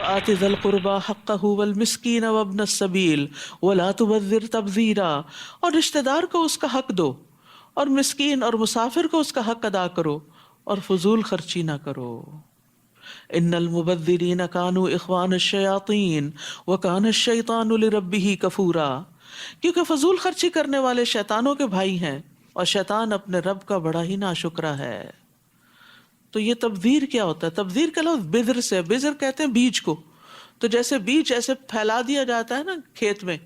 وآت ذا القربى حقہ والمسکین وابن السبیل ولا تبذر تبذیرا، اور رشتہ دار کو اس کا حق دو، اور مسکین اور مسافر کو اس کا حق ادا کرو، اور فضول خرچی نہ کرو۔ ان المبذرین کانوا اخوان الشیاطین وکان الشیطان لربہ کفورا، کیونکہ فضول خرچی کرنے والے شیطانوں کے بھائی ہیں اور شیطان اپنے رب کا بڑا ہی ناشکرا ہے۔ تو یہ تبذیر کیا ہوتا ہے؟ تبذیر کا لفظ بذر سے، بذر کہتے ہیں بیج کو، تو جیسے بیج ایسے پھیلا دیا جاتا ہے نا کھیت میں،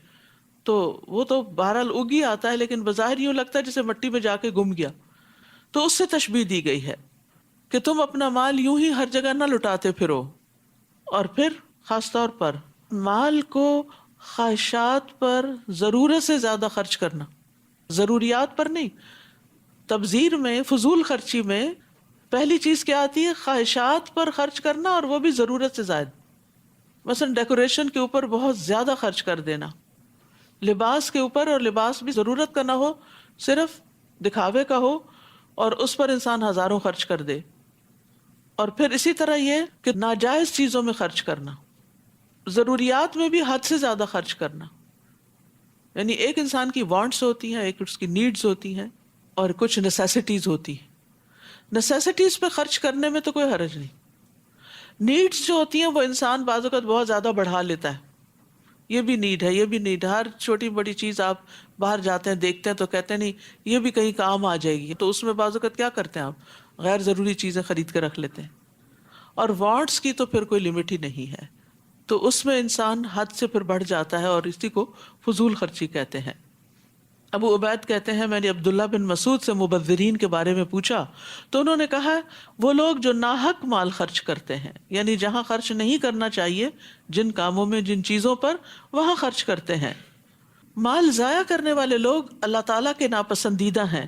تو وہ تو بہرحال اگی آتا ہے لیکن بظاہر یوں لگتا ہے جیسے مٹی میں جا کے گم گیا، تو اس سے تشبیہ دی گئی ہے کہ تم اپنا مال یوں ہی ہر جگہ نہ لٹاتے پھرو، اور پھر خاص طور پر مال کو خواہشات پر ضرورت سے زیادہ خرچ کرنا، ضروریات پر نہیں۔ تبذیر میں، فضول خرچی میں پہلی چیز کیا آتی ہے؟ خواہشات پر خرچ کرنا، اور وہ بھی ضرورت سے زائد۔ مثلا ڈیکوریشن کے اوپر بہت زیادہ خرچ کر دینا، لباس کے اوپر، اور لباس بھی ضرورت کا نہ ہو، صرف دکھاوے کا ہو، اور اس پر انسان ہزاروں خرچ کر دے۔ اور پھر اسی طرح یہ کہ ناجائز چیزوں میں خرچ کرنا، ضروریات میں بھی حد سے زیادہ خرچ کرنا۔ یعنی ایک انسان کی وانٹس ہوتی ہیں، ایک اس کی نیڈز ہوتی ہیں، اور کچھ نیسیسٹیز ہوتی ہیں۔ نیسیسٹیز پہ خرچ کرنے میں تو کوئی حرج نہیں، نیڈز جو ہوتی ہیں وہ انسان بعض اوقات بہت زیادہ بڑھا لیتا ہے، یہ بھی نیڈ ہے، یہ بھی نیڈ ہے، ہر چھوٹی بڑی چیز آپ باہر جاتے ہیں دیکھتے ہیں تو کہتے ہیں نہیں یہ بھی کہیں کام آ جائے گی، تو اس میں بعض اوقات کیا کرتے ہیں آپ غیر ضروری چیزیں خرید کے رکھ لیتے ہیں۔ اور وانٹس کی تو پھر کوئی لمٹ ہی نہیں ہے، تو اس میں انسان حد سے پھر بڑھ جاتا ہے، اور اسی کو فضول خرچی کہتے ہیں۔ ابو عبید کہتے ہیں میں نے عبداللہ بن مسعود سے مبذرین کے بارے میں پوچھا تو انہوں نے کہا وہ لوگ جو ناحق مال خرچ کرتے ہیں، یعنی جہاں خرچ نہیں کرنا چاہیے، جن کاموں میں، جن چیزوں پر، وہاں خرچ کرتے ہیں۔ مال ضائع کرنے والے لوگ اللہ تعالیٰ کے ناپسندیدہ ہیں۔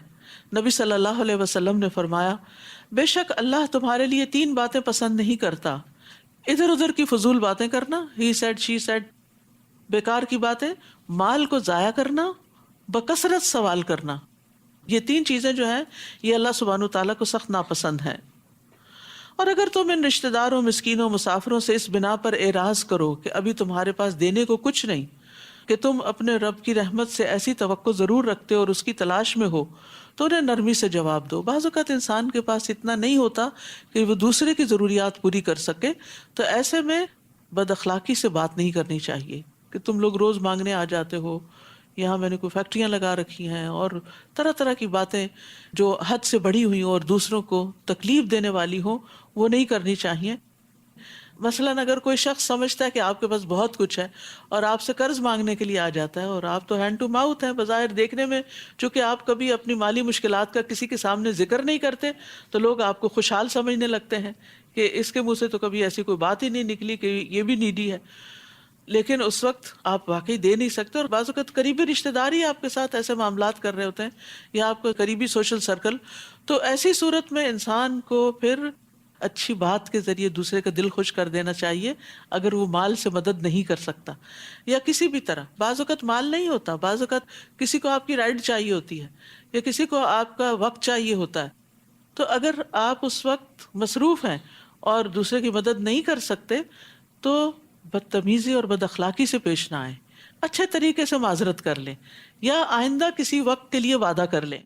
نبی صلی اللہ علیہ وسلم نے فرمایا بے شک اللہ تمہارے لیے 3 باتیں پسند نہیں کرتا: ادھر ادھر کی فضول باتیں کرنا، ہی سیڈ شی سیڈ، بیکار کی باتیں، مال کو ضائع کرنا، بکثرت سوال کرنا۔ یہ 3 چیزیں جو ہیں یہ اللہ سبحانہ تعالیٰ کو سخت ناپسند ہیں۔ اور اگر تم ان رشتہ داروں، مسکینوں، مسافروں سے اس بنا پر اعراض کرو کہ ابھی تمہارے پاس دینے کو کچھ نہیں، کہ تم اپنے رب کی رحمت سے ایسی توقع ضرور رکھتے ہو اور اس کی تلاش میں ہو، تو انہیں نرمی سے جواب دو۔ بعض اوقات انسان کے پاس اتنا نہیں ہوتا کہ وہ دوسرے کی ضروریات پوری کر سکے، تو ایسے میں بد اخلاقی سے بات نہیں کرنی چاہیے کہ تم لوگ روز مانگنے آ جاتے ہو، یہاں میں نے کوئی فیکٹریاں لگا رکھی ہیں، اور طرح طرح کی باتیں جو حد سے بڑھی ہوئی ہوں اور دوسروں کو تکلیف دینے والی ہوں، وہ نہیں کرنی چاہیے۔ مثلاً اگر کوئی شخص سمجھتا ہے کہ آپ کے پاس بہت کچھ ہے اور آپ سے قرض مانگنے کے لیے آ جاتا ہے، اور آپ تو ہینڈ ٹو ماؤتھ ہیں بظاہر دیکھنے میں، چونکہ آپ کبھی اپنی مالی مشکلات کا کسی کے سامنے ذکر نہیں کرتے، تو لوگ آپ کو خوشحال سمجھنے لگتے ہیں کہ اس کے منہ سے تو کبھی ایسی کوئی بات ہی نہیں نکلی کہ یہ بھی نیڈی ہے۔ لیکن اس وقت آپ واقعی دے نہیں سکتے، اور بعض اوقات قریبی رشتہ دار ہی آپ کے ساتھ ایسے معاملات کر رہے ہوتے ہیں، یا آپ کا قریبی سوشل سرکل، تو ایسی صورت میں انسان کو پھر اچھی بات کے ذریعے دوسرے کا دل خوش کر دینا چاہیے، اگر وہ مال سے مدد نہیں کر سکتا یا کسی بھی طرح۔ بعض اوقات مال نہیں ہوتا، بعض اوقات کسی کو آپ کی رائڈ چاہیے ہوتی ہے، یا کسی کو آپ کا وقت چاہیے ہوتا ہے، تو اگر آپ اس وقت مصروف ہیں اور دوسرے کی مدد نہیں کر سکتے تو بدتمیزی اور بد اخلاقی سے پیش نہ آئیں، اچھے طریقے سے معذرت کر لیں، یا آئندہ کسی وقت کے لیے وعدہ کر لیں۔